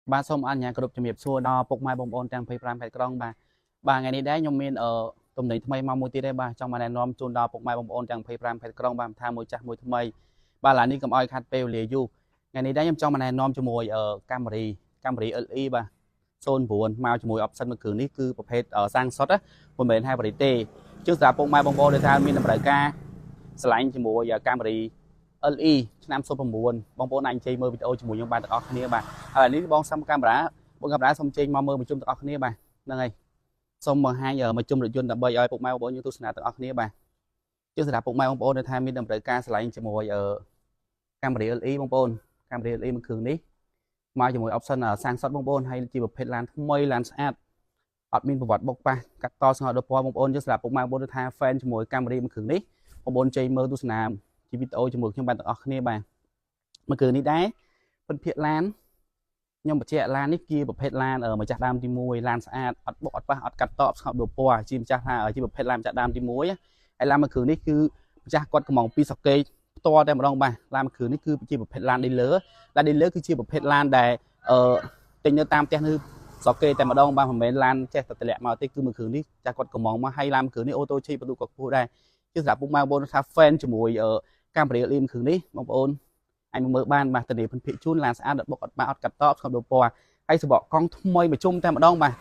ba xong anh nhà group chụp nghiệp xua đo bốc mai bông ôn trang phê pram phải con ba ngày này đấy nhom miên ở tụm này thay mau môi tì đây ba trong mà đàn nom chôn đo bốc mai bông ôn trang phê pram phải con ba tham môi chặt môi thay ba là ni cầm oi khát pêu lìa du ngày này đấy nhom trong mà đàn nom cho mùi ở Camry LI ba xôn buồn mau cho mùi option mà cường ní cứประเภทở sang sót á một bên hai body tê trước giờ bốc mai bông ôn để tham miên làm đại ca slang cho mùi ở Camry LE ឆ្នាំ 09 បងប្អូនអាចជ័យមើលវីដេអូជាមួយខ្ញុំបានទាំងអស់គ្នាបាទហើយនេះបងសុំកាមេរ៉ាសុំជ័យមកមើលមកជុំទាំងអស់គ្នាបាទហ្នឹងហើយសុំបង្ហាញមកជុំរថយន្តដើម្បីឲ្យពុកម៉ែបងប្អូនយើងទស្សនាទាំងអស់គ្នាបាទជាសម្រាប់ពុកម៉ែបងប្អូនដែលថាមានតម្រូវការឆ្លៃជាមួយកាមេរ៉ា LE បងប្អូនកាមេរ៉ា LE មួយគ្រឿងនេះមកជាមួយ option សាំងសុតបងប្អូនហើយជាប្រភេទឡានថ្មីឡានស្អាតអត់មានប្រវត្តិបុកប៉ះកាត់តស្ងោដល់ពណ៌បងប្អូនយើងសម្រាប់ពុកម៉ែបងប្អូនថា fan ជាមួយកាមេរ៉ាមួយគ្រឿងនេះបងប្អូនជ័យមើលទស្សនាវីដេអូជាមួយខ្ញុំបានទាំងអស់គ្នាបាទមួយគ្រឿងនេះដែរពិតភាគឡានខ្ញុំបញ្ជាក់ឡាននេះជាប្រភេទឡានម្ចាស់ដើមទី1ឡានស្អាតអត់បុកអត់ប៉ះអត់កាត់តបស្ងប់ដូចពណ៌ជាម្ចាស់ថាជាប្រភេទឡានម្ចាស់ដើមទី1ហើយឡានមួយគ្រឿងនេះគឺម្ចាស់គាត់កំងពីសកេផ្ទាល់តែម្ដងបាទឡានមួយគ្រឿងនេះគឺជាប្រភេទឡាន dealer គឺជាប្រភេទឡានដែលទិញនៅតាមផ្ទះនៅសកេតែម្ដងបាទមិនមែនឡានចេះតែតម្លាក់មកទេគឺមួយគ្រឿងនេះចាស់គាត់កំងមកហើយឡានមួយគ្រឿងនេះអូតូឈីបដុក៏ខ្ពស់ដែរជាសម្រាប់ពុកម៉ែបងប្អូនថា fan ជាមួយកាមេរ៉ា LE គ្រឿងនេះបងប្អូនអាចមើលបានបាទធានាភិនភាគជូនឡានស្អាតដុតបុកអត់បាក់អត់កាត់តបស្គប់ដូចពណ៌ហើយសបកកង់ថ្មីមកជុំតែម្ដងបាទ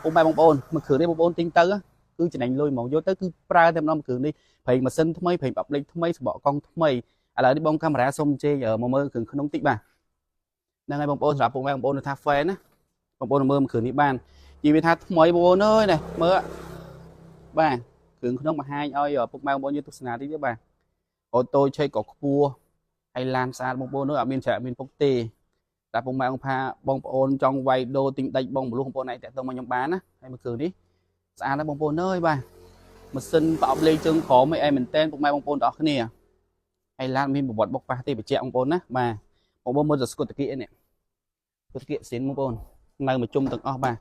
ពុកម៉ែបងប្អូនមួយគ្រឿងនេះបងប្អូនទិញទៅគឺចំណេញលុយហ្មងយកទៅគឺប្រើតែម្ដងមួយគ្រឿងនេះប្រេងម៉ាស៊ីនថ្មីប្រេងអាប់លេខថ្មីសបកកង់ថ្មីឥឡូវនេះបងកាមេរ៉ាសុំជេមកមើលគ្រឿងក្នុងតិចបាទហ្នឹងហើយបងប្អូនសម្រាប់ពុកម៉ែបងប្អូនថា fan ណាបងប្អូនមើលគ្រឿងនេះបាននិយាយថាថ្មីបងប្អូនអើយនេះមើលបាទគ្រឿងក្នុងបង្ហាញឲ្យពុកម៉ែបងប្អូនយើងទស្សនាតិចទេបាទអូតូឆេក៏ខ្ពស់ហើយឡានស្អាតបងប្អូននោះអត់មានច្រកមានពុកទេតែពុកម៉ែអង្គផាបងប្អូនចង់វាយដូរទិញដាច់បងបលុះបងប្អូនឯងតាក់ទងមកខ្ញុំបានណាហើយមួយគ្រឿងនេះស្អាតណាស់បងប្អូនអើយបាទម៉ាស៊ីនប្រអប់លេខជើងក្រោមអីមែនតែនពុកម៉ែបងប្អូនទាំងអស់គ្នាហើយឡានមានប្រវត្តិបុកប៉ះទេបញ្ជាក់បងប្អូនណាបាទបងប្អូនមើលទៅស្គុតតាគៀនេះស្គុតតាគៀស៊ីនបងប្អូននៅមកជុំទាំងអស់បាទ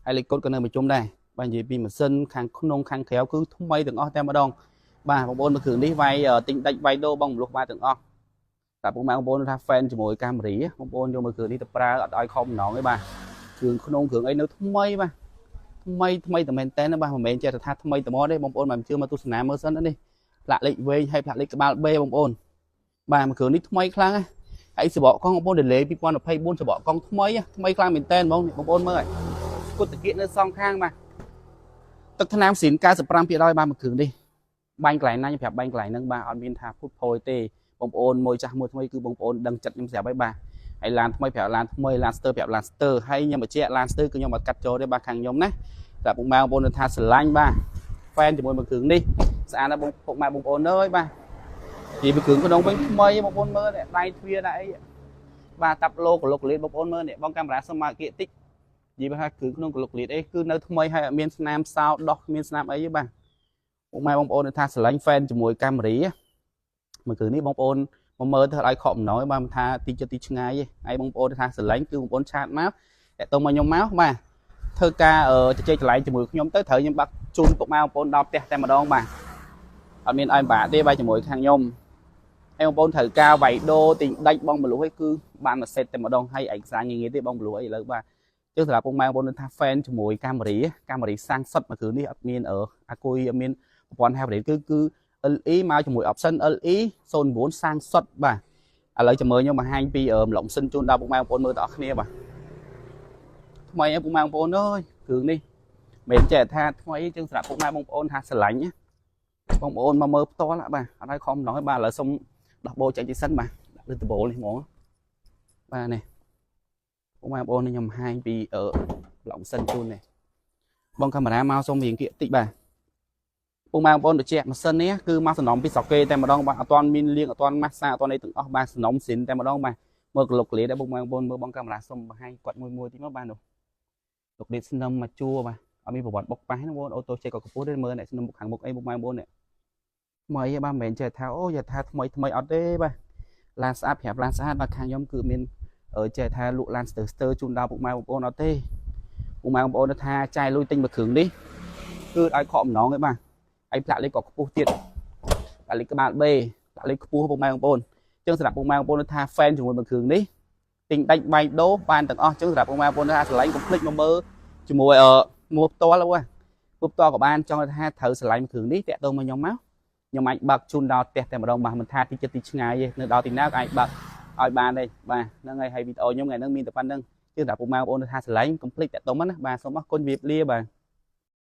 ហើយលេខកូដក៏នៅមកជុំដែរបាទនិយាយពីម៉ាស៊ីនខាងក្នុងខាងក្រៅគឺថ្មីទាំងអស់តែម្ដងបាទបងប្អូនមើលគ្រឿងនេះវាយទិញដាច់វាយដូរបងបលុះបានទាំងអស់តែពុកម៉ែបងប្អូនថា fan ជាមួយកាមេរ៉ាបងប្អូនយកមើលគ្រឿងនេះទៅប្រើអត់ឲ្យខំម្ដងទេបាទគ្រឿងក្នុងគ្រឿងអីនៅថ្មីបាទថ្មីតែមែនតែនបាទមិនមែនចេះថាថ្មីតែមកទេបងប្អូនមិនជឿមកទស្សនាមើលសិននេះផ្លាកលេខវែងហើយផ្លាកលេខក្បាល B បងប្អូនបាទមួយគ្រឿងនេះថ្មីខ្លាំងហើយសបកកង់បងប្អូន delay 2024សបកកង់ថ្មីខ្លាំងមែនតែនបងប្អូនមើលហើយស្គុតតាគៀនៅសងខាងបាទទឹកថ្នាំស៊ីន 95% បាទមួយគ្រឿងនេះបាញ់កន្លែងណាខ្ញុំប្រាប់បាញ់កន្លែងហ្នឹងបាទអត់មានថាភុតភយទេបងប្អូនមួយចាស់មួយថ្មីគឺបងប្អូនដឹងចិត្តខ្ញុំស្រាប់ហើយបាទហើយឡានថ្មីប្រាប់ឡានថ្មីឡានស្ទើប្រាប់ឡានស្ទើហើយខ្ញុំបញ្ជាក់ឡានស្ទើគឺខ្ញុំអត់កាត់ចូលទេបាទខាងខ្ញុំណាតែពុកម៉ែបងប្អូនថាស្រឡាញ់បាទ fan ជាមួយមួយគ្រឿងនេះស្អាតណាស់បងពុកម៉ែបងប្អូនអើយបាទនិយាយពីគ្រឿងក្នុងវិញថ្មីបងប្អូនមើលដៃទ្វារដៃអីបាទតាប់ឡូក្លុកលៀតបងប្អូនមើលនេះបងកាមេរ៉ាសុំមកគៀកតិចនិយាយថាគ្រឿងក្នុងក្លុកលៀតអីគឺនៅថ្មីហើយអត់មានស្នាមសោដោះគ្មានស្នាមអីទេបាទពុកម៉ែបងប្អូនថាស្រឡាញ់ fan ជាមួយកាមេរ៉ាមួយគ្រឿងនេះបងប្អូនមកមើលទៅឲ្យខកអំណោយបាទថាទីចិត្តទីឆ្ងាយឯងហើយបងប្អូនថាស្រឡាញ់គឺបងប្អូនឆាតមកតែទៅមកខ្ញុំមកបាទធ្វើការជជែកចម្លែកជាមួយខ្ញុំទៅត្រូវខ្ញុំបាក់ជូនពុកម៉ែបងប្អូនដល់ផ្ទះតែម្ដងបាទអត់មានឲ្យបាក់ទេបាទជាមួយខាងខ្ញុំហើយបងប្អូនត្រូវការវាយដូរទិញដាច់បងបលុះឯងគឺបានមួយសេតតែម្ដងហើយឯកសារងាយៗទេបងបលុះអីឥឡូវបាទចឹងសម្រាប់ពុកម៉ែបងប្អូនថា fan ជាមួយកាមេរ៉ាសាំងសុតមួយគ្រឿងនេះអត់មានអាគុយអត់មានប្រព័ន្ធ hybrid គឺ LE មកជាមួយ option LE 09សាំងសុតបាទឥឡូវចាំមើលខ្ញុំបង្ហាញពីម្លងសិនជូនដល់ពុកម៉ែបងប្អូនមើលទាំងអស់គ្នាបាទថ្មីពុកម៉ែបងប្អូនអើយគ្រឿងនេះមិនចេះថាថ្មីចឹងសម្រាប់ពុកម៉ែបងប្អូនថាស្រឡាញ់បងប្អូនមកមើលផ្ទាល់បាទអត់ឲ្យខំម្ដងបាទឥឡូវសុំដោះបោចេញទីសិនបាទដាក់លើដបូលនេះហ្មងបាទនេះពុកម៉ែបងប្អូនខ្ញុំបង្ហាញពីម្លងសិនជូននេះបងកាមេរ៉ាមកសុំរៀងគៀកតិចបាទពុកម៉ែបងប្អូនបញ្ជាក់ម៉ាស៊ីននេះគឺមកសំណុំពីសកេតែម្ដងបាទអត់ទាន់មានលៀងអត់ទាន់ម៉ាសាអត់ទាន់អីទាំងអស់បាទសំណុំស៊ីនតែម្ដងបាទមើលក្លុកក្លៀតដែរពុកម៉ែបងប្អូនមើលបងកាមេរ៉ាសុំបង្ហាញគាត់មួយតិចមកបាទនោះក្លុកក្លៀតស្នឹមមកជួបាទអត់មានប្រវត្តិបុកប៉ះណាបងអូតូចេះក៏កំពុះទេមើលអ្នកស្នឹមខាងមុខអីពុកម៉ែបងប្អូននេះថ្មីបាទមិនមែនចេះថាអូយ៉ាថាថ្មីអត់ទេបាទឡានស្អាតប្រាប់ឡានស្អាតបាទខាងខ្ញុំគឺមានចេះថាលក់ឡានស្ទើជូនដល់ពុកម៉ែបងប្អូនអត់ទេពុកម៉ែបងប្អូនថាចាយលុយទិញមួយគ្រឿងនេះគឺឲ្យខកអំណងឯងបាទហើយផ្លាកលេខក៏ខ្ពស់ទៀតផ្លាកលេខក្បាល B ផ្លាកលេខខ្ពស់ពុកម៉ែបងប្អូនអញ្ចឹងសម្រាប់ពុកម៉ែបងប្អូនថា fan ជាមួយមួយគ្រឿងនេះ ទិញដាច់បាយដូរបានទាំងអស់ចឹងសម្រាប់ពុកម៉ែបងប្អូនថាស្រឡាញ់កុំភ្លេចមកមើលជាមួយmuaផ្ទាល់ហ្នឹងmuaផ្ទាល់ក៏បានចង់ថាត្រូវស្រឡាញ់គ្រឿងនេះតាក់ទងមកខ្ញុំមកខ្ញុំអាចបើកជូនដល់ផ្ទះតែម្ដងបាទមិនថាទីចិត្តទីឆ្ងាយទេនៅដល់ទីណាក៏អាចបើកឲ្យបានដែរបាទហ្នឹងហើយវីដេអូខ្ញុំថ្ងៃហ្នឹងមានតែប៉ុណ្្នឹងជឿថាពុកម៉ែបងប្អូនថាស្រឡាញ់កុំភ្លេចតាក់ទងមកណាបាទសូមអរគុណជម្រាបលាបាទ